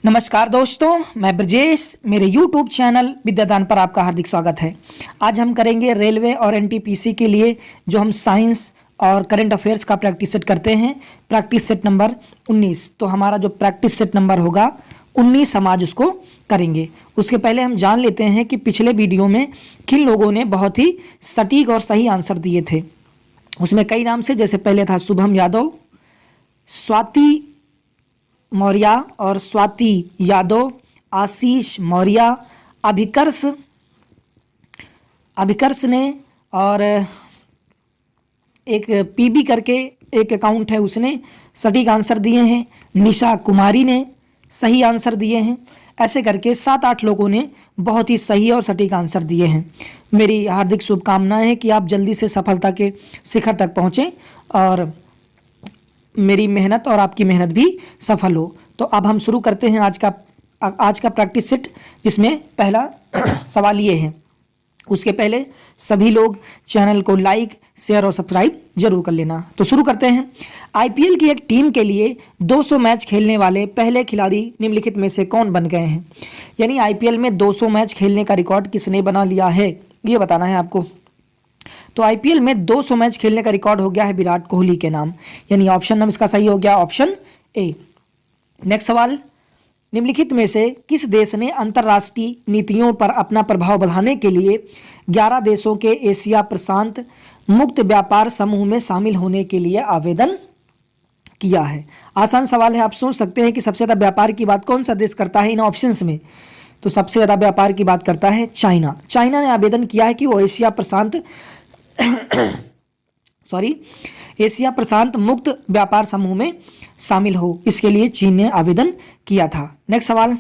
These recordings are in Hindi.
नमस्कार दोस्तों, मैं ब्रजेश। मेरे YouTube चैनल विद्यादान पर आपका हार्दिक स्वागत है। आज हम करेंगे रेलवे और एनटीपीसी के लिए जो हम साइंस और करंट अफेयर्स का प्रैक्टिस सेट करते हैं, प्रैक्टिस सेट नंबर 19। तो हमारा जो प्रैक्टिस सेट नंबर होगा 19 हम आज उसको करेंगे। उसके पहले हम जान लेते हैं कि पिछले वीडियो में किन लोगों ने बहुत ही सटीक और सही आंसर दिए थे। उसमें कई नाम से, जैसे पहले था शुभम यादव, स्वाति मौर्य और स्वाति यादव, आशीष मौर्य, अभिकर्ष अभिकर्ष ने, और एक पीबी करके एक अकाउंट है उसने सटीक आंसर दिए हैं। निशा कुमारी ने सही आंसर दिए हैं। ऐसे करके 7-8 लोगों ने बहुत ही सही और सटीक आंसर दिए हैं। मेरी हार्दिक शुभकामनाएं हैं कि आप जल्दी से सफलता के शिखर तक पहुँचें और मेरी मेहनत और आपकी मेहनत भी सफल हो। तो अब हम शुरू करते हैं आज का प्रैक्टिस सेट, जिसमें पहला सवाल ये है। उसके पहले सभी लोग चैनल को लाइक, शेयर और सब्सक्राइब जरूर कर लेना। तो शुरू करते हैं। आईपीएल की एक टीम के लिए 200 मैच खेलने वाले पहले खिलाड़ी निम्नलिखित में से कौन बन गए हैं? यानी आईपीएल में 200 मैच खेलने का रिकॉर्ड किसने बना लिया है, ये बताना है आपको। तो आईपीएल में 200 मैच खेलने का रिकॉर्ड हो गया है विराट कोहली के नाम, यानी ऑप्शन नंबर इसका सही हो गया, ऑप्शन ए। नेक्स्ट सवाल, निम्नलिखित में से किस देश ने अंतर्राष्ट्रीय नीतियों पर अपना प्रभाव बढ़ाने के लिए 11 देशों के एशिया प्रशांत मुक्त व्यापार समूह में शामिल होने के लिए आवेदन किया है? आसान सवाल है। आप सोच सकते हैं कि सबसे ज़्यादा व्यापार की बात कौन सा देश करता है इन ऑप्शंस में। तो सबसे ज़्यादा व्यापार की बात करता है चाइना। चाइना ने आवेदन किया है कि वो एशिया प्रशांत मुक्त व्यापार समूह में शामिल हो। इसके लिए चीन ने आवेदन किया था। नेक्स्ट सवाल,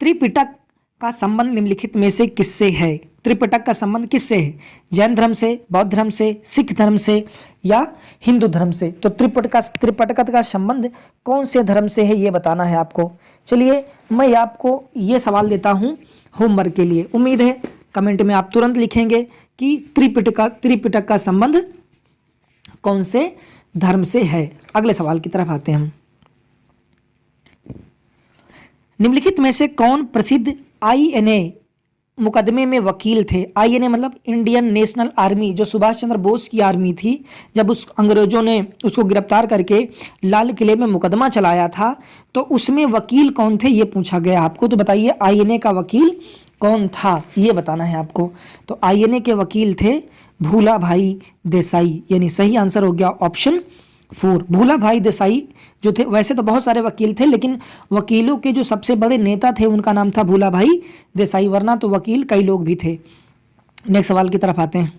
त्रिपिटक का संबंध निम्नलिखित में से किससे है? त्रिपिटक का संबंध किससे है? जैन धर्म से, बौद्ध धर्म से, सिख धर्म से या हिंदू धर्म से? तो त्रिपिटक का संबंध कौन से धर्म से है, ये बताना है आपको। चलिए मैं आपको ये सवाल देता हूँ होमवर्क के लिए। उम्मीद है कमेंट में आप तुरंत लिखेंगे कि त्रिपिटक का संबंध कौन से धर्म से है। अगले सवाल की तरफ आते हैं हम। निम्नलिखित में से कौन प्रसिद्ध आईएनए मुकदमे में वकील थे? आईएनए मतलब इंडियन नेशनल आर्मी, जो सुभाष चंद्र बोस की आर्मी थी। जब उस अंग्रेजों ने उसको गिरफ्तार करके लाल किले में मुकदमा चलाया था, तो उसमें वकील कौन थे, ये पूछा गया आपको। तो बताइए आईएनए का वकील कौन था, ये बताना है आपको। तो आईएनए के वकील थे भूला भाई देसाई, यानी सही आंसर हो गया ऑप्शन 4। भूला भाई देसाई जो थे, वैसे तो बहुत सारे वकील थे, लेकिन वकीलों के जो सबसे बड़े नेता थे उनका नाम था भूला भाई देसाई, वरना तो वकील कई लोग भी थे। नेक्स्ट सवाल की तरफ आते हैं।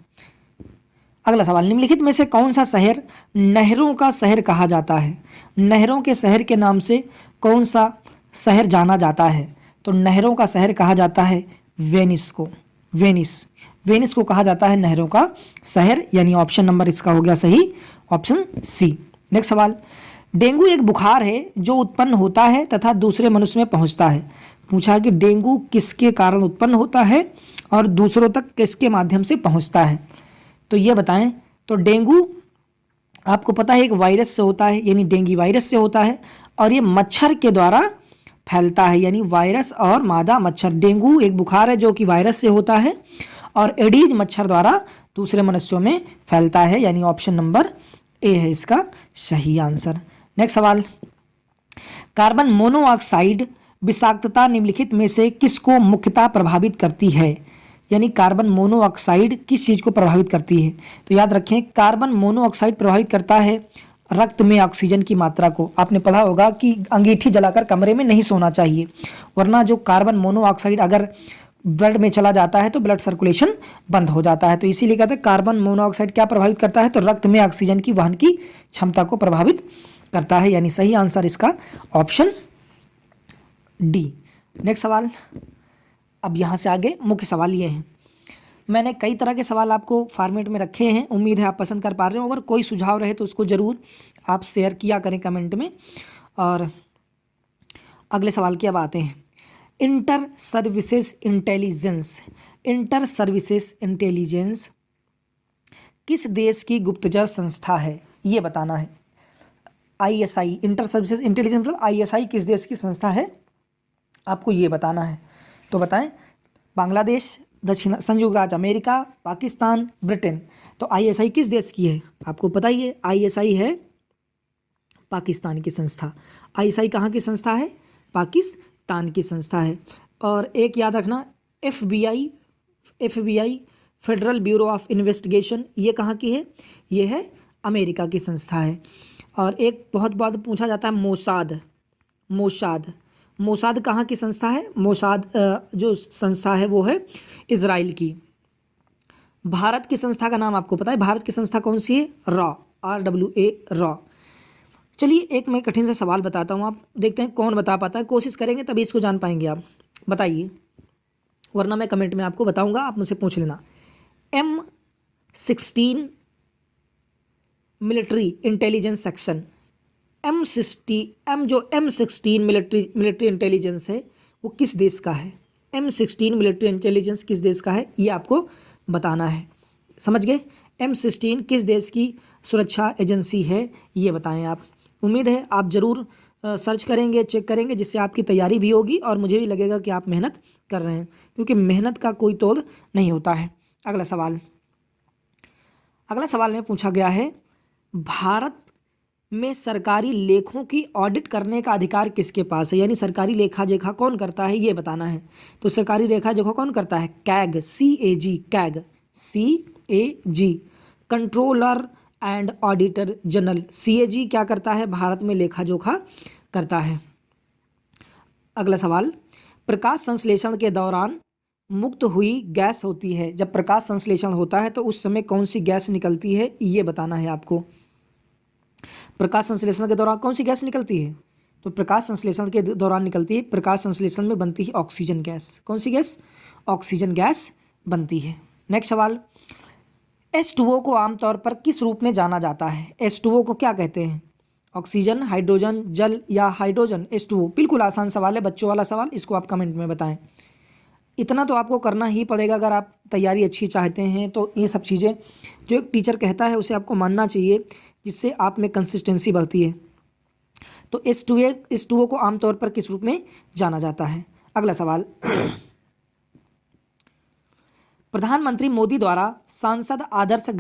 अगला सवाल, निम्नलिखित में से कौन सा शहर नहरों का शहर कहा जाता है? नहरों के शहर के नाम से कौन सा शहर जाना जाता है? तो नहरों का शहर कहा जाता है वेनिस को। वेनिस को कहा जाता है नहरों का शहर, यानी ऑप्शन नंबर इसका हो गया सही, ऑप्शन सी। नेक्स्ट सवाल, डेंगू एक बुखार है जो उत्पन्न होता है तथा दूसरे मनुष्य में पहुंचता है। पूछा है कि डेंगू किसके कारण उत्पन्न होता है और दूसरों तक किसके माध्यम से पहुंचता है, तो ये बताएं। तो डेंगू आपको पता है एक वायरस से होता है, यानी डेंगू वायरस से होता है, और ये मच्छर के द्वारा फैलता है, यानी वायरस और मादा मच्छर। डेंगू एक बुखार है जो कि वायरस से होता है और एडीज मच्छर द्वारा दूसरे मनुष्यों में फैलता है, यानी ऑप्शन नंबर ए है इसका सही आंसर। नेक्स्ट सवाल, कार्बन मोनोऑक्साइड विषाक्तता निम्नलिखित में से किसको मुख्यतः प्रभावित करती है? यानी कार्बन मोनोऑक्साइड किस चीज़ को प्रभावित करती है? तो याद रखें, कार्बन मोनोऑक्साइड प्रभावित करता है रक्त में ऑक्सीजन की मात्रा को। आपने पढ़ा होगा कि अंगीठी जलाकर कमरे में नहीं सोना चाहिए, वरना जो कार्बन मोनोऑक्साइड अगर ब्लड में चला जाता है तो ब्लड सर्कुलेशन बंद हो जाता है। तो इसीलिए कहते हैं कार्बन मोनोऑक्साइड क्या प्रभावित करता है? तो रक्त में ऑक्सीजन की वहन की क्षमता को प्रभावित करता है, यानी सही आंसर इसका ऑप्शन डी। नेक्स्ट सवाल, अब यहाँ से आगे मुख्य सवाल ये हैं। मैंने कई तरह के सवाल आपको फॉर्मेट में रखे हैं, उम्मीद है आप पसंद कर पा रहे हो। अगर कोई सुझाव रहे तो उसको ज़रूर आप शेयर किया करें कमेंट में। और अगले सवाल की अब आते हैं। इंटर सर्विसेज इंटेलिजेंस किस देश की गुप्तचर संस्था है, ये बताना है। ISI इंटर सर्विसेज इंटेलिजेंस मतलब ISI किस देश की संस्था है, आपको ये बताना है। तो बताएं, बांग्लादेश, दक्षिण संयुक्त राज्य अमेरिका, पाकिस्तान, ब्रिटेन। तो ISI किस देश की है, आपको पता ही है, ISI है पाकिस्तान की संस्था। ISI कहाँ की संस्था है, पाकिस्तान की संस्था है। और एक याद रखना, FBI federal bureau of investigation, ये कहाँ की है, ये है अमेरिका की संस्था है। और एक बहुत बार पूछा जाता है मोसाद कहाँ की संस्था है, मोसाद जो संस्था है वो है इजराइल की। भारत की संस्था का नाम आपको पता है, भारत की संस्था कौन सी है, RWA। चलिए एक मैं कठिन सा सवाल बताता हूँ, आप देखते हैं कौन बता पाता है, कोशिश करेंगे तभी इसको जान पाएंगे आप, बताइए, वरना मैं कमेंट में आपको बताऊंगा, आप मुझसे पूछ लेना। M16 military intelligence section, M16 military intelligence है वो किस देश का है, M16 मिलिट्री इंटेलिजेंस किस देश का है, ये आपको बताना है। समझ गए, M16 किस देश की सुरक्षा एजेंसी है, ये बताएं आप। उम्मीद है आप ज़रूर सर्च करेंगे, चेक करेंगे, जिससे आपकी तैयारी भी होगी और मुझे भी लगेगा कि आप मेहनत कर रहे हैं, क्योंकि मेहनत का कोई तोल नहीं होता है। अगला सवाल में पूछा गया है, भारत में सरकारी लेखों की ऑडिट करने का अधिकार किसके पास है, यानी सरकारी लेखा जोखा कौन करता है, ये बताना है। तो सरकारी लेखा जोखा कौन करता है, CAG, CAG, controller and auditor general. CAG क्या करता है, भारत में लेखा जोखा करता है। अगला सवाल, प्रकाश संश्लेषण के दौरान मुक्त हुई गैस होती है, जब प्रकाश संश्लेषण होता है तो उस समय कौन सी गैस निकलती है, ये बताना है आपको। प्रकाश संश्लेषण के दौरान कौन सी गैस निकलती है, तो प्रकाश संश्लेषण के दौरान निकलती है, प्रकाश संश्लेषण में बनती है ऑक्सीजन गैस। कौन सी गैस, ऑक्सीजन गैस बनती है। नेक्स्ट सवाल, H2O को आमतौर पर किस रूप में जाना जाता है, H2O को क्या कहते हैं, ऑक्सीजन, हाइड्रोजन, जल या हाइड्रोजन। H2O बिल्कुल आसान सवाल है, बच्चों वाला सवाल, इसको आप कमेंट में बताएं। इतना तो आपको करना ही पड़ेगा, अगर आप तैयारी अच्छी चाहते हैं तो ये सब चीज़ें जो एक टीचर कहता है उसे आपको मानना चाहिए, जिससे आप में कंसिस्टेंसी बढ़ती है। तो H2O को आमतौर पर किस रूप में जाना जाता है। अगला सवाल, प्रधानमंत्री मोदी द्वारा सांसद आदर्श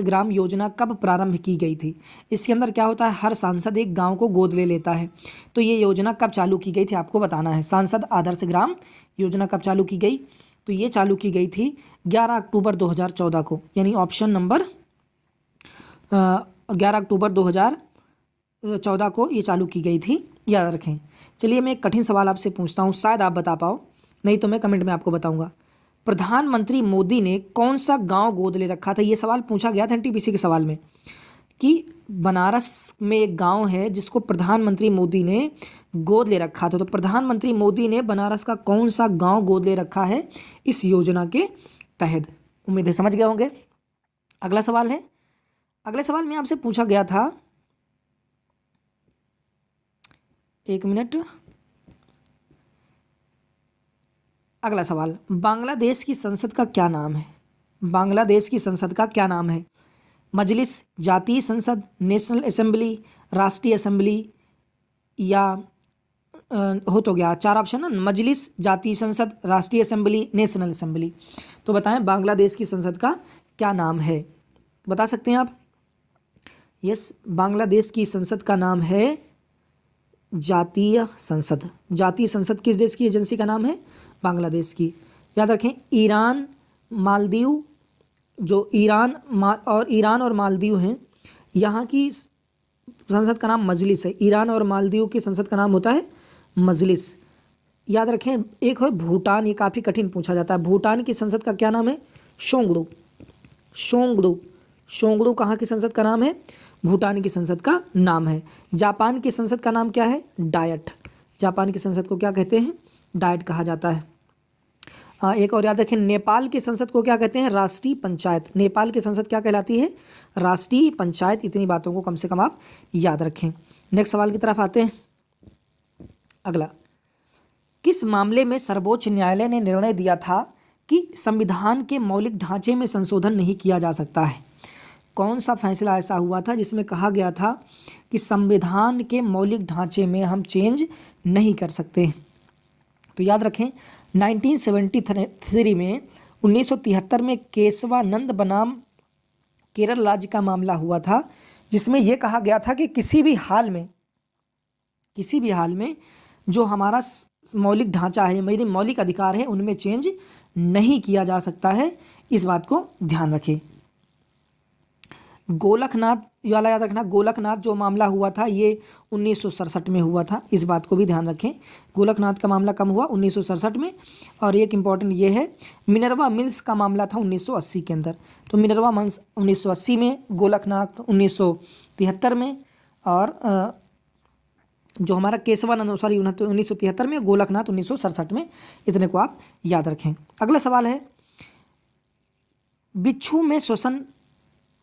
ग्राम योजना कब प्रारंभ की गई थी। इसके अंदर क्या होता है, हर सांसद एक गांव को गोद ले लेता है, तो ये योजना कब चालू की गई थी, आपको बताना है। सांसद आदर्श ग्राम योजना कब चालू की गई, तो ये चालू की गई थी 11 अक्टूबर 2014 को, यानी ऑप्शन नंबर 11 अक्टूबर 2014 को ये चालू की गई थी, याद रखें। चलिए मैं एक कठिन सवाल आपसे पूछता हूँ, शायद आप बता पाओ, नहीं तो मैं कमेंट में आपको बताऊंगा। प्रधानमंत्री मोदी ने कौन सा गांव गोद ले रखा था, ये सवाल पूछा गया था NTPC के सवाल में, कि बनारस में एक गांव है जिसको प्रधानमंत्री मोदी ने गोद ले रखा था। तो प्रधानमंत्री मोदी ने बनारस का कौन सा गांव गोद ले रखा है इस योजना के तहत, उम्मीद है समझ गए होंगे। अगला सवाल है, अगले सवाल में आपसे पूछा गया था, एक मिनट, अगला सवाल, बांग्लादेश की संसद का क्या नाम है, बांग्लादेश की संसद का क्या नाम है, मजलिस, जातीय संसद, नेशनल असेंबली, राष्ट्रीय असेंबली, या हो तो गया 4 ऑप्शन ना, मजलिस, जातीय संसद, राष्ट्रीय असेंबली, नेशनल असेंबली। तो बताएं बांग्लादेश की संसद का क्या नाम है, बता सकते हैं आप। यस, बांग्लादेश की संसद का नाम है जातीय संसद। जातीय संसद किस देश की एजेंसी का नाम है, बांग्लादेश की। याद रखें, ईरान, मालदीव, जो ईरान और मालदीव हैं, यहाँ की संसद का नाम मजलिस है। ईरान और मालदीव की संसद का नाम होता है मजलिस। याद रखें, एक है भूटान, ये काफ़ी कठिन पूछा जाता है। भूटान की संसद का क्या नाम है, शोंगडू। शोंगडू कहाँ की संसद का नाम है, भूटान की संसद का नाम है। जापान की संसद का नाम क्या है, डायट। जापान की संसद को क्या कहते हैं, डायट कहा जाता है। एक और याद रखें, नेपाल की संसद को क्या कहते हैं, राष्ट्रीय पंचायत। नेपाल की संसद क्या कहलाती है, राष्ट्रीय पंचायत। इतनी बातों को कम से कम आप याद रखें। नेक्स्ट सवाल की तरफ आते हैं। अगला, किस मामले में सर्वोच्च न्यायालय ने निर्णय दिया था कि संविधान के मौलिक ढांचे में संशोधन नहीं किया जा सकता है। कौन सा फैसला ऐसा हुआ था जिसमें कहा गया था कि संविधान के मौलिक ढांचे में हम चेंज नहीं कर सकते? तो याद रखें 1973 में 1973 में केशवानंद बनाम केरल राज्य का मामला हुआ था, जिसमें यह कहा गया था कि किसी भी हाल में जो हमारा मौलिक ढांचा है, मेरे मौलिक अधिकार है, उनमें चेंज नहीं किया जा सकता है। इस बात को ध्यान रखें। गोलकनाथ वाला याद रखना, गोलकनाथ जो मामला हुआ था ये 1967 में हुआ था, इस बात को भी ध्यान रखें। गोलकनाथ का मामला कब हुआ? 1967 में। और एक इम्पॉर्टेंट ये है, मिनर्वा मिल्स का मामला था 1980 के अंदर। तो मिनर्वा मिल्स 1980 में, गोलकनाथ 1973 में, और जो हमारा केशवानंद 1973 में, गोलकनाथ 1967 में। इतने को आप याद रखें। अगला सवाल है, बिच्छू में श्वसन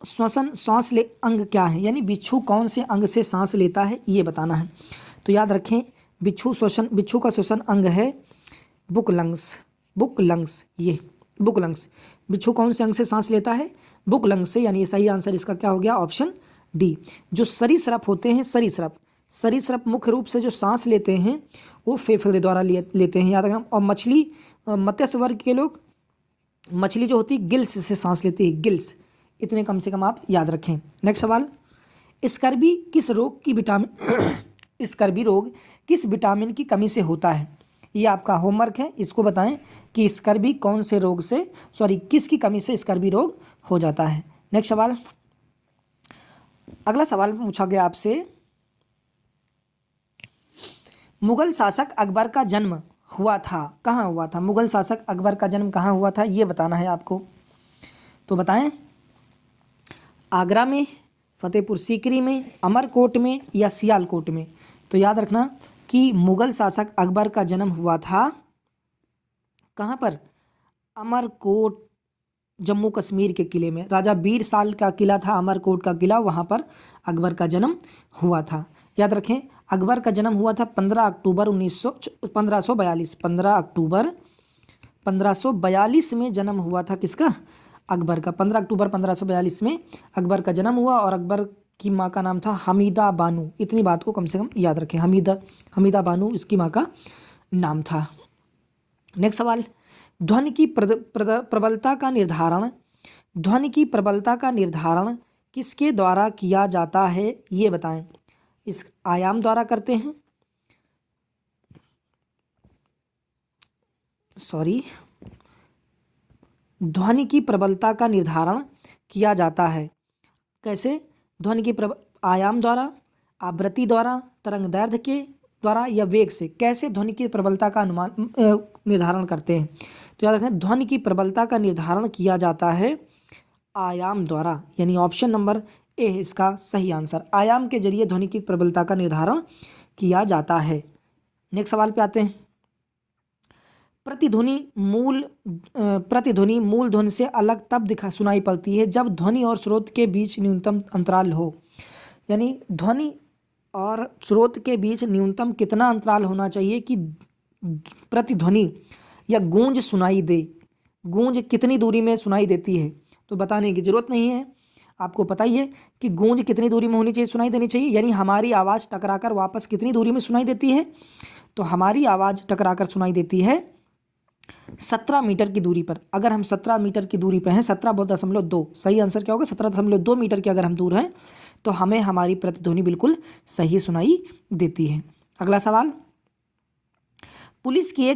सांस ले अंग क्या है? यानी बिच्छू कौन से अंग से सांस लेता है, ये बताना है। तो याद रखें, बिच्छू का श्वसन अंग है बुक लंग्स। ये बुक लंग्स, बिच्छू कौन से अंग से सांस लेता है? बुक लंग्स से। यानी सही आंसर इसका क्या हो गया? Option D. जो सरीसृप होते हैं, सरीसृप मुख्य रूप से जो सांस लेते हैं वो फेफड़े द्वारा लेते हैं, याद रखना। और मत्स्य वर्ग के लोग, मछली जो होती है गिल्स से सांस लेती है, गिल्स। इतने कम से कम आप याद रखें। नेक्स्ट सवाल, स्कर्वी रोग किस विटामिन की कमी से होता है? ये आपका होमवर्क है, इसको बताएं कि स्कर्वी कौन से रोग से, किसकी कमी से स्कर्वी रोग हो जाता है। नेक्स्ट सवाल, अगला सवाल पूछा गया आपसे, मुगल शासक अकबर का जन्म हुआ था, कहाँ हुआ था? मुगल शासक अकबर का जन्म कहाँ हुआ था, ये बताना है आपको। तो बताएं, आगरा में, फतेहपुर सीकरी में, अमरकोट में, या सियालकोट में? तो याद रखना कि मुगल शासक अकबर का जन्म हुआ था कहाँ पर? अमरकोट, जम्मू कश्मीर के किले में। राजा बीर साल का किला था, अमरकोट का किला, वहाँ पर अकबर का जन्म हुआ था। याद रखें, अकबर का जन्म हुआ था 15 अक्टूबर 1542। 1542 में जन्म हुआ था किसका? अकबर का। 15 अक्टूबर 1542 में अकबर का जन्म हुआ, और अकबर की माँ का नाम था हमीदा बानो। इतनी बात को कम से कम याद रखें, हमीदा बानो इसकी माँ का नाम था। नेक्स्ट सवाल, ध्वनि की प्रबलता का निर्धारण किसके द्वारा किया जाता है, ये बताएं। इस आयाम द्वारा करते हैं, ध्वनि की प्रबलता का निर्धारण किया जाता है कैसे? ध्वनि की आयाम द्वारा, आवृत्ति द्वारा, तरंगदैर्घ्य के द्वारा, या वेग से? कैसे ध्वनि की प्रबलता का निर्धारण करते हैं? तो याद रखें, ध्वनि की प्रबलता का निर्धारण किया जाता है आयाम द्वारा, यानी ऑप्शन नंबर ए है इसका सही आंसर। आयाम के जरिए ध्वनि की प्रबलता का निर्धारण किया जाता है। नेक्स्ट सवाल पे आते हैं, प्रतिध्वनि मूल ध्वनि से अलग तब सुनाई पड़ती है जब ध्वनि और स्रोत के बीच न्यूनतम अंतराल हो। यानी ध्वनि और स्रोत के बीच न्यूनतम कितना अंतराल होना चाहिए कि प्रतिध्वनि या गूंज सुनाई दे? गूंज कितनी दूरी में सुनाई देती है? तो बताने की जरूरत नहीं है, आपको पता ही है कि गूंज कितनी दूरी में होनी चाहिए, सुनाई देनी चाहिए। यानी हमारी आवाज़ टकराकर वापस कितनी दूरी में सुनाई देती है? तो हमारी आवाज़ टकराकर सुनाई देती है 17 मीटर की दूरी पर। अगर हम 17 मीटर की दूरी पर हैं, 17.2, सही आंसर क्या होगा? 17.2 मीटर के अगर हम दूर हैं तो हमें हमारी प्रतिध्वनि बिल्कुल सही सुनाई देती है। अगला सवाल, पुलिस की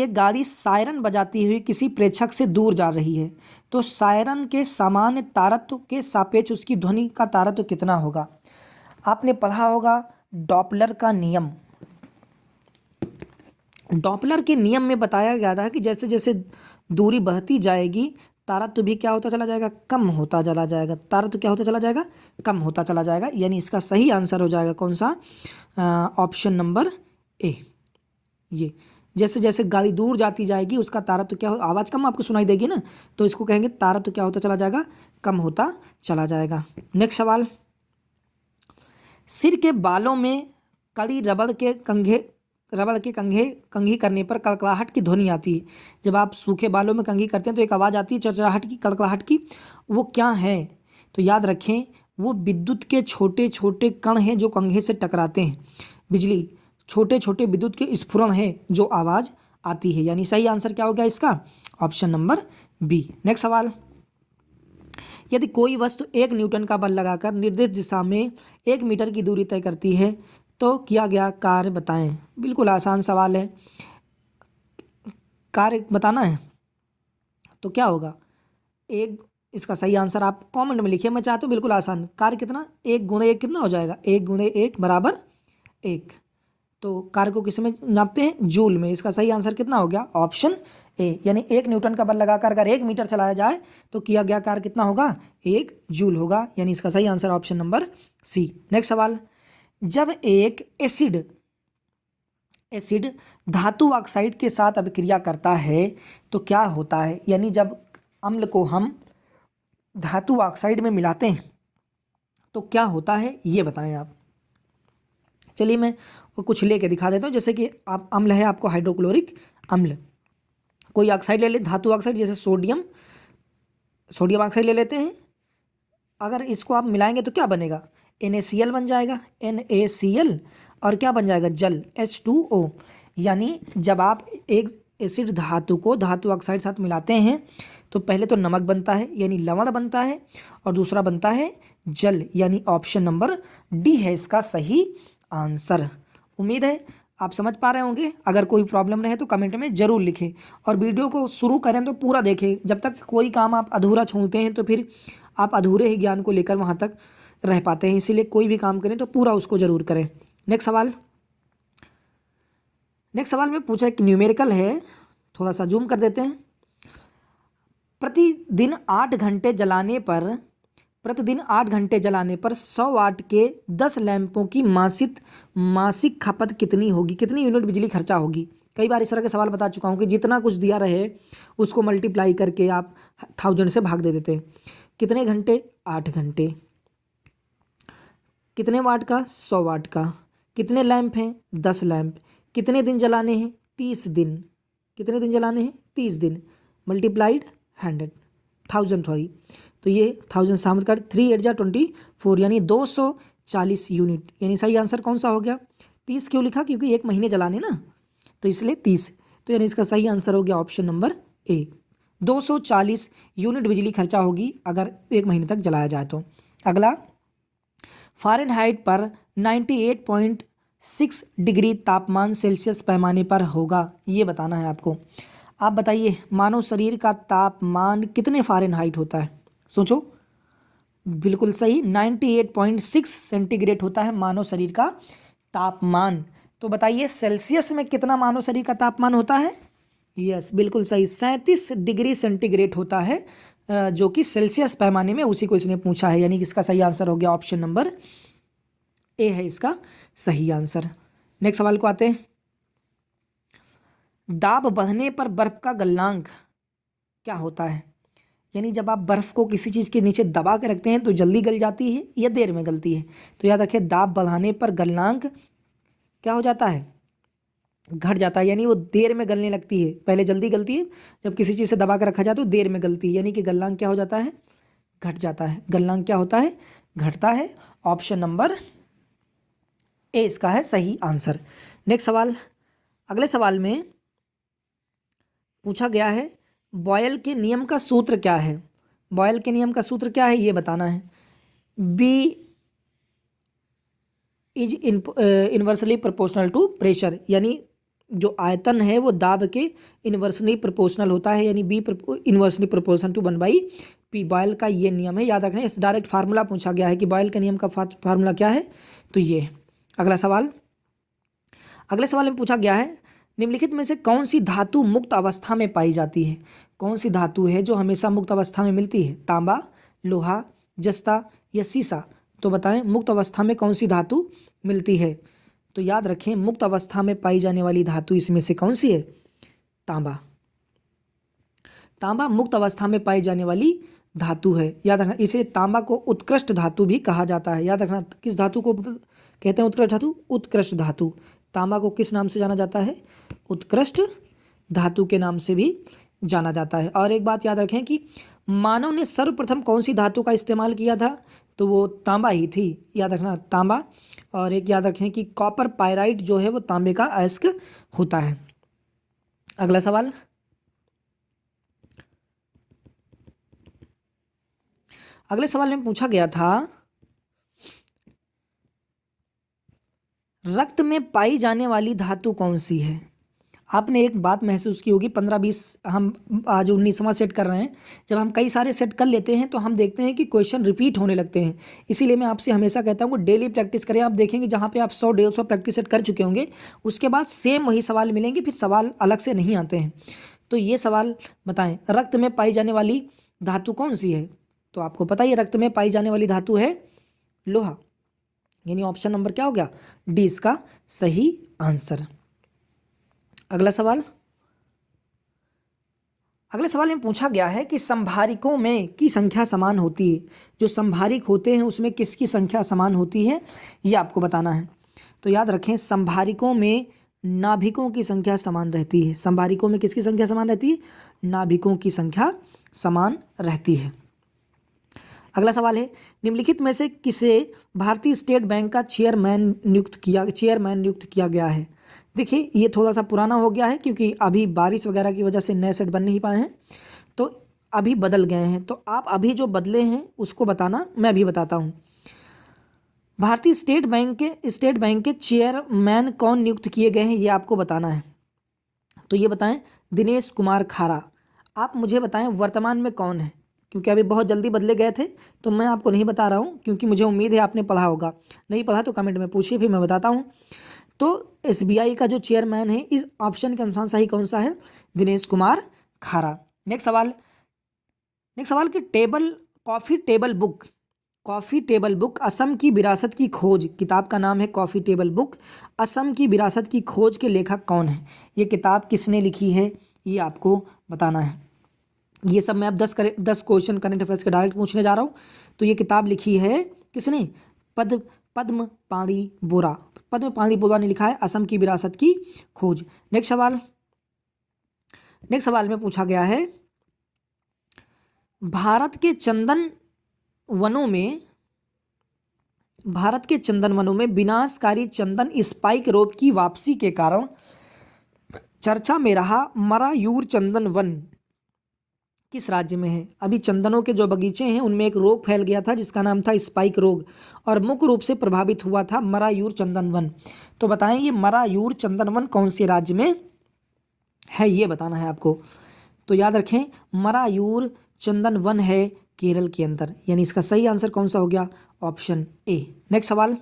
एक गाड़ी सायरन बजाती हुई किसी प्रेक्षक से दूर जा रही है, तो सायरन के सामान्य तारत्व के सापेक्ष उसकी ध्वनि का तारत्व कितना होगा? आपने पढ़ा होगा डॉपलर का नियम। डॉपलर के नियम में बताया गया था कि जैसे जैसे दूरी बढ़ती जाएगी तारत्व भी क्या होता चला जाएगा? कम होता चला जाएगा। तारत्व क्या होता चला जाएगा? कम होता चला जाएगा। यानी इसका सही आंसर हो जाएगा कौन सा? Option number A. ये जैसे जैसे गाड़ी दूर जाती जाएगी उसका तारत्व क्या हो, आवाज़ कम आपको सुनाई देगी ना, तो इसको कहेंगे तारत्व क्या होता चला जाएगा? कम होता चला जाएगा। नेक्स्ट सवाल, सिर के बालों में कड़ी रबड़ के कंघे रबड़ के कंघी करने पर कड़कड़ाहट की ध्वनि आती है। जब आप सूखे बालों में कंघी करते हैं तो एक आवाज़ आती है चरचराहट की, कड़कड़ाहट की, वो क्या है? तो याद रखें, वो विद्युत के छोटे छोटे कण हैं जो कंघे से टकराते हैं। बिजली, छोटे छोटे विद्युत के स्फुरण है जो आवाज़ आती है। यानी सही आंसर क्या हो गया इसका? Option number B. नेक्स्ट सवाल, यदि कोई वस्तु 1 न्यूटन का बल लगाकर निर्दिष्ट दिशा में 1 मीटर की दूरी तय करती है तो किया गया कार्य बताएं। बिल्कुल आसान सवाल है, कार्य बताना है तो क्या होगा? एक, इसका सही आंसर आप कमेंट में लिखिए, मैं चाहता हूँ बिल्कुल आसान। कार्य कितना? 1 गुणे 1 कितना हो जाएगा? 1 गुणे 1 बराबर 1। तो कार्य को किस में नापते हैं? जूल में। इसका सही आंसर कितना हो गया? Option A. यानी 1 न्यूटन का बल लगाकर अगर 1 मीटर चलाया जाए तो किया गया कार्य कितना होगा? 1 जूल होगा। यानी इसका सही answer option number C. Next सवाल, जब एक एसिड धातु ऑक्साइड के साथ अभिक्रिया करता है तो क्या होता है? यानी जब अम्ल को हम धातु ऑक्साइड में मिलाते हैं तो क्या होता है, ये बताएं आप। चलिए मैं कुछ लेके दिखा देता हूँ। जैसे कि आप अम्ल है, आपको हाइड्रोक्लोरिक अम्ल, कोई ऑक्साइड ले ले, धातु ऑक्साइड, जैसे सोडियम ऑक्साइड ले लेते हैं। अगर इसको आप मिलाएंगे तो क्या बनेगा? NaCl बन जाएगा, NaCl, और क्या बन जाएगा? जल, H2O। यानी जब आप एक एसिड धातु को धातु ऑक्साइड साथ मिलाते हैं तो पहले तो नमक बनता है यानी लवण बनता है, और दूसरा बनता है जल। यानी ऑप्शन नंबर डी है इसका सही आंसर। उम्मीद है आप समझ पा रहे होंगे। अगर कोई प्रॉब्लम रहे तो कमेंट में ज़रूर लिखें, और वीडियो को शुरू करें तो पूरा देखें। जब तक कोई काम आप अधूरा छोड़ते हैं तो फिर आप अधूरे ही ज्ञान को लेकर वहाँ तक रह पाते हैं। इसीलिए कोई भी काम करें तो पूरा उसको ज़रूर करें। नेक्स्ट सवाल में पूछा, एक न्यूमेरिकल है, थोड़ा सा जूम कर देते हैं। प्रतिदिन 8 घंटे जलाने पर 100 वाट के 10 लैंपों की मासिक खपत कितनी होगी? कितनी यूनिट बिजली खर्चा होगी? कई बार इस तरह के सवाल बता चुका हूँ कि जितना कुछ दिया रहे उसको मल्टीप्लाई करके आप 1000 से भाग दे देते हैं। कितने घंटे? 8 घंटे। कितने वाट का? 100 वाट का। कितने लैंप हैं? 10 लैंप। कितने दिन जलाने हैं? 30 दिन। कितने दिन जलाने हैं? 30 दिन। मल्टीप्लाइड 1000 सॉरी, तो ये 1000 शामिल कर 3 8 जा 24, यानी 240 यूनिट। यानी सही आंसर कौन सा हो गया? 30 क्यों लिखा? क्योंकि 1 महीने जलाने ना, तो इसलिए 30। तो यानी इसका सही आंसर हो गया ऑप्शन नंबर ए। 240 यूनिट बिजली खर्चा होगी अगर 1 महीने तक जलाया जाए तो। अगला, फ़ारेनहाइट पर 98.6 डिग्री तापमान सेल्सियस पैमाने पर होगा, ये बताना है आपको। आप बताइए, मानव शरीर का तापमान कितने फ़ारेनहाइट होता है? सोचो। बिल्कुल सही, 98.6 सेंटीग्रेड होता है मानव शरीर का तापमान। तो बताइए सेल्सियस में कितना मानव शरीर का तापमान होता है? यस, बिल्कुल सही, 37 डिग्री सेंटीग्रेड होता है, जो कि सेल्सियस पैमाने में, उसी को इसने पूछा है। यानी कि इसका सही आंसर हो गया ऑप्शन नंबर ए है इसका सही आंसर। नेक्स्ट सवाल को आते हैं। दाब बढ़ने पर बर्फ का गलनांक क्या होता है? यानी जब आप बर्फ़ को किसी चीज़ के नीचे दबा के रखते हैं तो जल्दी गल जाती है या देर में गलती है? तो याद रखें, दाब बढ़ाने पर गलनांक क्या हो जाता है? घट जाता है। यानी वो देर में गलने लगती है, पहले जल्दी गलती है, जब किसी चीज़ से दबा के रखा जाए तो देर में गलती है। यानी कि गलनांक क्या हो जाता है? घट जाता है। गलनांक क्या होता है? घटता है। ऑप्शन नंबर ए इसका है सही आंसर। नेक्स्ट सवाल, अगले सवाल में पूछा गया है, बॉयल के नियम का सूत्र क्या है? बॉयल के नियम का सूत्र क्या है ये बताना है। B is inversely proportional to pressure, यानी जो आयतन है वो दाब के इन्वर्सली प्रोपोर्शनल होता है, यानी B inversely proportional to 1/p। Boyle का ये नियम है, याद रखना। इस डायरेक्ट फार्मूला पूछा गया है कि बॉयल के नियम का फार्मूला क्या है, तो ये है। अगला सवाल, अगले सवाल में पूछा गया है, निम्नलिखित में से कौन सी धातु मुक्त अवस्था में पाई जाती है? कौन सी धातु है जो हमेशा मुक्त अवस्था में मिलती है? तांबा, लोहा, जस्ता या सीसा? तो बताएं, मुक्त अवस्था में कौन सी धातु मिलती है? तो याद रखें, मुक्त अवस्था में पाई जाने वाली धातु इसमें से कौन सी है? तांबा। तांबा मुक्त अवस्था में पाई जाने वाली धातु है, याद रखना। इसलिए तांबा को उत्कृष्ट धातु भी कहा जाता है। याद रखना, किस धातु को कहते हैं उत्कृष्ट धातु? उत्कृष्ट धातु। तांबा को किस नाम से जाना जाता है? उत्कृष्ट धातु के नाम से भी जाना जाता है। और एक बात याद रखें कि मानव ने सर्वप्रथम कौन सी धातु का इस्तेमाल किया था? तो वो तांबा ही थी, याद रखना, तांबा। और एक याद रखें कि कॉपर पायराइट जो है वो तांबे का अयस्क होता है। अगला सवाल, अगले सवाल में पूछा गया था रक्त में पाई जाने वाली धातु कौन सी है? आपने एक बात महसूस की होगी, 15-20 हम आज 19वां सेट कर रहे हैं। जब हम कई सारे सेट कर लेते हैं तो हम देखते हैं कि क्वेश्चन रिपीट होने लगते हैं। इसीलिए मैं आपसे हमेशा कहता हूँ कि डेली प्रैक्टिस करें। आप देखेंगे जहाँ पे आप 100-150 प्रैक्टिस सेट कर चुके होंगे, उसके बाद सेम वही सवाल मिलेंगे, फिर सवाल अलग से नहीं आते हैं। तो ये सवाल बताएं, रक्त में पाई जाने वाली धातु कौन सी है? तो आपको पता ही रक्त में पाई जाने वाली धातु है लोहा, यानी ऑप्शन नंबर क्या हो गया? डी इसका सही आंसर। अगला सवाल, अगले सवाल में पूछा गया है कि संभारिकों में की संख्या समान होती है। जो संभारिक होते हैं उसमें किसकी संख्या समान होती है, ये आपको बताना है। तो याद रखें, संभारिकों में नाभिकों की संख्या समान रहती है। संभारिकों में किसकी संख्या समान रहती है? नाभिकों की संख्या समान रहती है। अगला सवाल है, निम्नलिखित में से किसे भारतीय स्टेट बैंक का चेयरमैन नियुक्त किया गया है? देखिए, ये थोड़ा सा पुराना हो गया है क्योंकि अभी बारिश वगैरह की वजह से नए सेट बन नहीं पाए हैं, तो अभी बदल गए हैं। तो आप अभी जो बदले हैं उसको बताना, मैं अभी बताता हूँ। भारतीय स्टेट बैंक के चेयरमैन कौन नियुक्त किए गए हैं, ये आपको बताना है। तो ये बताएं, दिनेश कुमार खारा। आप मुझे बताएं वर्तमान में कौन है, क्योंकि अभी बहुत जल्दी बदले गए थे तो मैं आपको नहीं बता रहा हूँ, क्योंकि मुझे उम्मीद है आपने पढ़ा होगा। नहीं पढ़ा तो कमेंट में पूछिए, फिर मैं बताता हूँ। तो एसबीआई का जो चेयरमैन है, इस ऑप्शन के अनुसार सही कौन सा है? दिनेश कुमार खारा। नेक्स्ट सवाल कि कॉफ़ी टेबल बुक असम की विरासत की खोज, किताब का नाम है कॉफ़ी टेबल बुक असम की विरासत की खोज के लेखक कौन है? ये किताब किसने लिखी है, ये आपको बताना है। ये सब मैं अब 10 क्वेश्चन करंट अफेयर्स के डायरेक्ट पूछने जा रहा हूँ। तो ये किताब लिखी है किसने? पद्मपाणि बोरा ने लिखा है असम की विरासत की खोज। नेक्स्ट सवाल में पूछा गया है, भारत के चंदन वनों में विनाशकारी चंदन स्पाइक रोग की वापसी के कारण चर्चा में रहा मरायूर चंदन वन किस राज्य में है? अभी चंदनों के जो बगीचे हैं उनमें एक रोग फैल गया था जिसका नाम था स्पाइक रोग, और मुख्य रूप से प्रभावित हुआ था मरायूर चंदन वन। तो बताएं, ये मरायूर चंदन वन कौन से राज्य में है, ये बताना है आपको। तो याद रखें, मरायूर चंदन वन है केरल के अंदर, यानी इसका सही आंसर कौन सा हो गया? Option A. नेक्स्ट सवाल,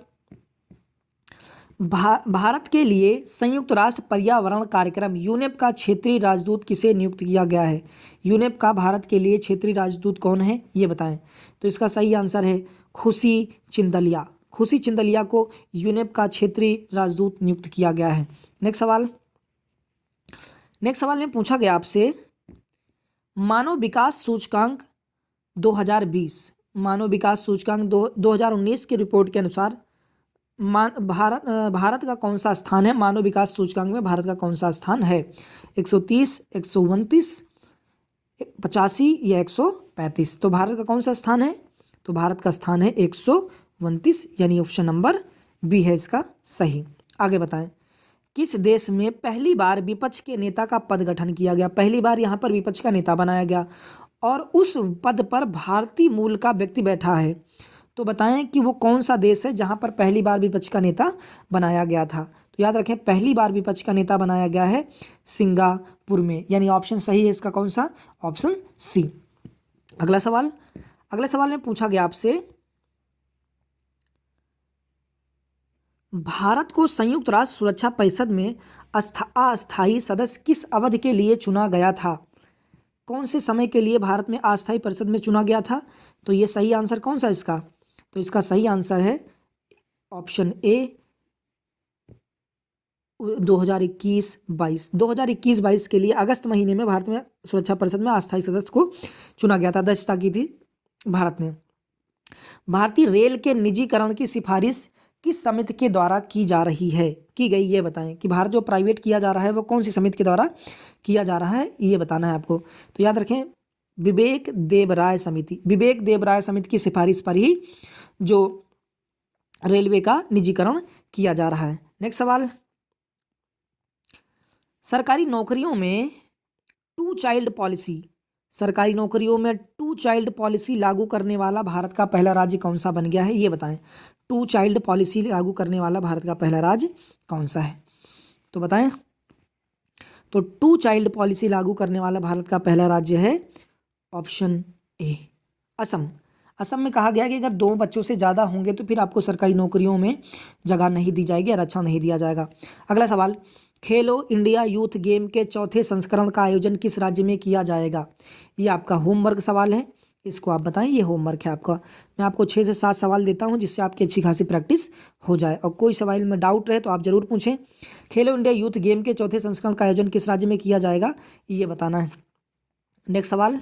भारत के लिए संयुक्त राष्ट्र पर्यावरण कार्यक्रम यूनेप का क्षेत्रीय राजदूत किसे नियुक्त किया गया है? यूनेप का भारत के लिए क्षेत्रीय राजदूत कौन है, ये बताएं। तो इसका सही आंसर है खुशी चिंदलिया को यूनेप का क्षेत्रीय राजदूत नियुक्त किया गया है। नेक्स्ट सवाल में पूछा गया आपसे, मानव विकास सूचकांक 2020 मानव विकास सूचकांक 2019 की रिपोर्ट के अनुसार भारत का कौन सा स्थान है? मानव विकास सूचकांक में भारत का कौन सा स्थान है? 130, 129, 85 या 135? तो भारत का कौन सा स्थान है? तो भारत का स्थान है 129, यानी ऑप्शन नंबर बी है इसका सही। आगे बताएं, किस देश में पहली बार विपक्ष के नेता का पद गठन किया गया? पहली बार यहाँ पर विपक्ष का नेता बनाया गया और उस पद पर भारतीय मूल का व्यक्ति बैठा है। तो बताएं कि वो कौन सा देश है जहां पर पहली बार विपक्ष का नेता बनाया गया था? तो याद रखें, पहली बार विपक्ष का नेता बनाया गया है सिंगापुर में, यानी ऑप्शन सही है इसका कौन सा? Option C. अगले सवाल में पूछा गया आपसे, भारत को संयुक्त राष्ट्र सुरक्षा परिषद में अस्थायी सदस्य किस अवधि के लिए चुना गया था? कौन से समय के लिए भारत में अस्थायी परिषद में चुना गया था? तो ये सही आंसर कौन सा इसका? तो इसका सही आंसर है ऑप्शन ए 2021-22। 2021-22 के लिए अगस्त महीने में भारत में सुरक्षा परिषद में अस्थायी सदस्य को चुना गया था। अध्यक्षता की थी भारत ने। भारतीय रेल के निजीकरण की सिफारिश किस समिति के द्वारा की जा रही है? की गई ये बताएं कि भारत जो प्राइवेट किया जा रहा है वो कौन सी समिति के द्वारा किया जा रहा है, ये बताना है आपको। तो याद रखें विवेक देवराय समिति, विवेक देवराय समिति की सिफारिश पर ही जो रेलवे का निजीकरण किया जा रहा है। नेक्स्ट सवाल, सरकारी नौकरियों में टू चाइल्ड पॉलिसी, सरकारी नौकरियों में टू चाइल्ड पॉलिसी लागू करने वाला भारत का पहला राज्य कौन सा बन गया है, ये बताएं। टू चाइल्ड पॉलिसी लागू करने वाला भारत का पहला राज्य कौन सा है, तो बताएं। तो टू चाइल्ड पॉलिसी लागू करने वाला भारत का पहला राज्य है ऑप्शन ए असम। असम में कहा गया कि अगर 2 बच्चों से ज़्यादा होंगे तो फिर आपको सरकारी नौकरियों में जगह नहीं दी जाएगी, आरक्षण नहीं दिया जाएगा। अगला सवाल, खेलो इंडिया यूथ गेम के चौथे संस्करण का आयोजन किस राज्य में किया जाएगा, ये आपका होमवर्क सवाल है, इसको आप बताएं, ये होमवर्क है आपका। मैं आपको 6 से 7 सवाल देता हूं जिससे आपकी अच्छी खासी प्रैक्टिस हो जाए, और कोई सवाल में डाउट रहे तो आप ज़रूर पूछें। खेलो इंडिया यूथ गेम के चौथे संस्करण का आयोजन किस राज्य में किया जाएगा, ये बताना है। नेक्स्ट सवाल,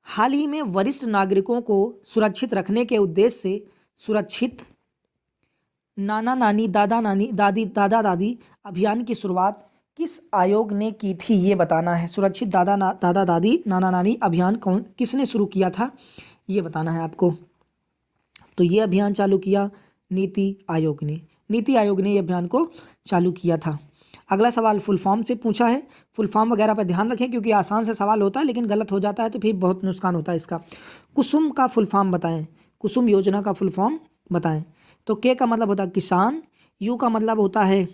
हाल ही में वरिष्ठ नागरिकों को सुरक्षित रखने के उद्देश्य से सुरक्षित नाना नानी दादा दादी अभियान की शुरुआत किस आयोग ने की थी, ये बताना है। सुरक्षित दादा दादी नाना नानी अभियान किसने शुरू किया था, ये बताना है आपको। तो ये अभियान चालू किया नीति आयोग ने, नीति आयोग ने ये अभियान को चालू किया था। अगला सवाल फुल फॉर्म से पूछा है, फुल फॉर्म वगैरह पर ध्यान रखें क्योंकि आसान से सवाल होता है लेकिन गलत हो जाता है तो फिर बहुत नुकसान होता है इसका। कुसुम का फुल फॉर्म बताएं, कुसुम योजना का फुल फॉर्म बताएं। तो के का मतलब होता है किसान, यू का मतलब होता है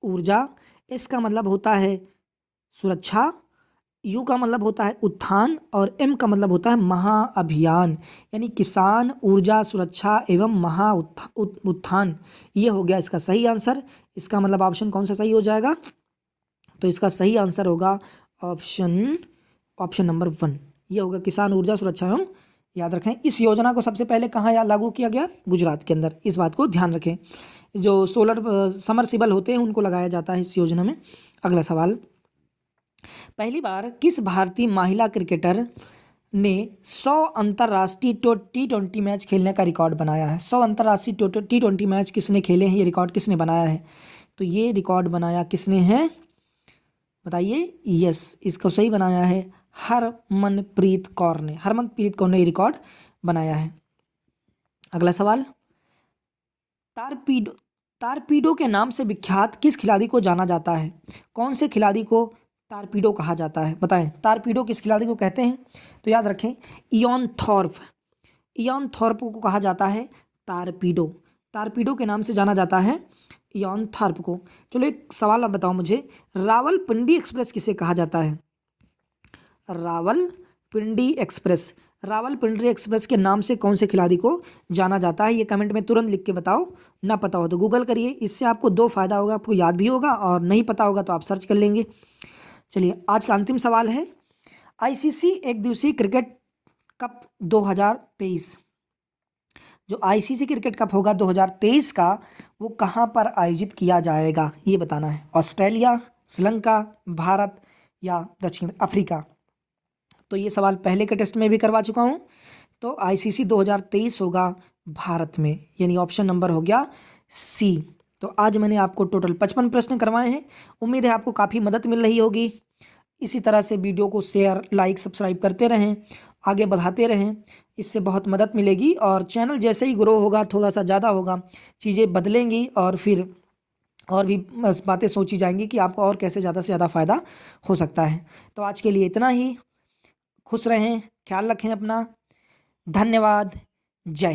ऊर्जा, एस का मतलब होता है सुरक्षा, यू का मतलब होता है उत्थान और एम का मतलब होता है महाअभियान, यानी किसान, ऊर्जा, सुरक्षा एवं उत्थान। ये हो गया इसका सही आंसर। इसका मतलब ऑप्शन कौन सा सही हो जाएगा, तो इसका सही आंसर होगा ऑप्शन नंबर 1, ये होगा किसान, ऊर्जा, सुरक्षा एवं। याद रखें इस योजना को सबसे पहले कहाँ लागू किया गया, गुजरात के अंदर, इस बात को ध्यान रखें। जो सोलर समरसिबल होते हैं उनको लगाया जाता है इस योजना में। अगला सवाल, पहली बार किस भारतीय महिला क्रिकेटर ने 100 अंतर्राष्ट्रीय T20 मैच खेलने का रिकॉर्ड बनाया है। 100 अंतर्राष्ट्रीय T20 मैच किसने खेले हैं, ये रिकॉर्ड किसने बनाया है, तो ये रिकॉर्ड बनाया किसने है बताइए। यस, इसको सही बनाया है हरमनप्रीत कौर ने, हरमनप्रीत कौर ने ये रिकॉर्ड बनाया है। अगला सवाल, तारपीडो के नाम से विख्यात किस खिलाड़ी को जाना जाता है, कौन से खिलाड़ी को तारपीडो कहा जाता है, बताएं। तारपीडो किस खिलाड़ी को कहते हैं, तो याद रखें इयान थॉर्प को कहा जाता है तारपीडो, तारपीडो के नाम से जाना जाता है इयान थॉर्प को। चलो एक सवाल आप बताओ मुझे, रावलपिंडी एक्सप्रेस किसे कहा जाता है, रावलपिंडी एक्सप्रेस के नाम से कौन से खिलाड़ी को जाना जाता है, ये कमेंट में तुरंत लिख के बताओ। ना पता हो तो गूगल करिए, इससे आपको 2 फायदा होगा, आपको याद भी होगा और नहीं पता होगा तो आप सर्च कर लेंगे। चलिए आज का अंतिम सवाल है, आईसीसी एक दिवसीय क्रिकेट कप 2023, जो आईसीसी क्रिकेट कप होगा 2023 का, वो कहाँ पर आयोजित किया जाएगा, ये बताना है। ऑस्ट्रेलिया, श्रीलंका, भारत या दक्षिण अफ्रीका। तो ये सवाल पहले के टेस्ट में भी करवा चुका हूँ। तो आईसीसी 2023 होगा भारत में, यानी ऑप्शन नंबर हो गया सी। तो आज मैंने आपको टोटल 55 प्रश्न करवाए हैं। उम्मीद है आपको काफ़ी मदद मिल रही होगी। इसी तरह से वीडियो को शेयर, लाइक, सब्सक्राइब करते रहें, आगे बढ़ाते रहें, इससे बहुत मदद मिलेगी। और चैनल जैसे ही ग्रो होगा, थोड़ा सा ज़्यादा होगा, चीज़ें बदलेंगी और फिर और भी बातें सोची जाएंगी कि आपको और कैसे ज़्यादा से ज़्यादा फ़ायदा हो सकता है। तो आज के लिए इतना ही। खुश रहें, ख्याल रखें अपना। धन्यवाद। जय